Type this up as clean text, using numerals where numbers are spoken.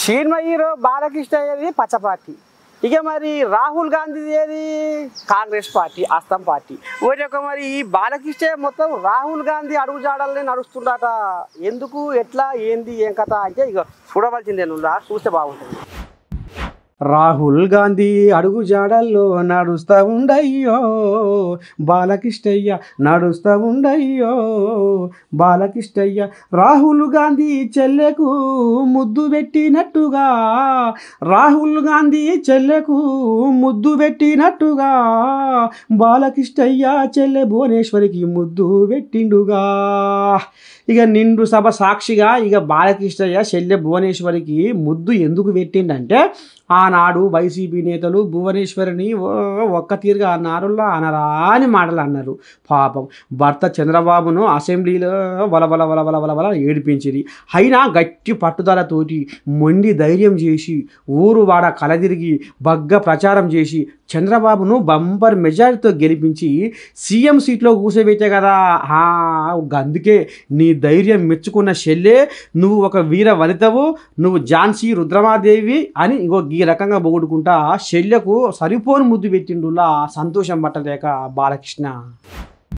Cinema hero Balakrishna ఏది పచ్చ party, ఇక మరి రాహుల్ గాంధీ ఏది కాంగ్రెస్ పార్టీ అస్సాం పార్టీ. మరి ఈ బాలకృష్ణ మొత్తం రాహుల్ గాంధీ అడుగుజాడల్ని నడుస్తుండట. ఎందుకు ఎట్లా ఏంది ఏం కథ అంటే ఇక చూడవలసిందే, నువ్వు చూస్తే బాగుంటుంది. రాహుల్ గాంధీ అడుగు జాడల్లో నడుస్తా ఉండయ్యో బాలకృష్ణయ్య, నడుస్తా ఉండయ్యో బాలకృష్ణయ్య. రాహుల్ గాంధీ చెల్లెకు ముద్దు పెట్టినట్టుగా, రాహుల్ గాంధీ చెల్లెకు ముద్దు పెట్టినట్టుగా బాలకృష్ణయ్య చెల్లె భువనేశ్వరికి ముద్దు పెట్టిండుగా. ఇక నిండు సభ సాక్షిగా ఇక బాలకృష్ణయ్య చెల్లె భువనేశ్వరికి ముద్దు ఎందుకు పెట్టిండంటే, ఆనాడు వైసీపీ నేతలు భువనేశ్వరిని ఒక్క తీరుగా అన్నారులా అనరా అని మాటలు అన్నారు. పాపం భర్త చంద్రబాబును అసెంబ్లీలో వలవల వలవల వలవల ఏడిపించింది. అయినా గట్టి పట్టుదలతోటి మొండి ధైర్యం చేసి ఊరు వాడ కలదిరిగి బగ్గ ప్రచారం చేసి చంద్రబాబును బంపర్ మెజారిటీతో గెలిపించి సీఎం సీట్లో కూర్చోబెట్టే కదా. అందుకే నీ ధైర్యం మెచ్చుకున్న చెల్లె, నువ్వు ఒక వీర వనితవు, నువ్వు ఝాన్సీ రుద్రమాదేవి అని ఈ రకంగా పొగుడుకుంటా చెల్లెకు సరిపోని ముద్దు పెట్టిండులా సంతోషం పట్టలేక బాలకృష్ణ.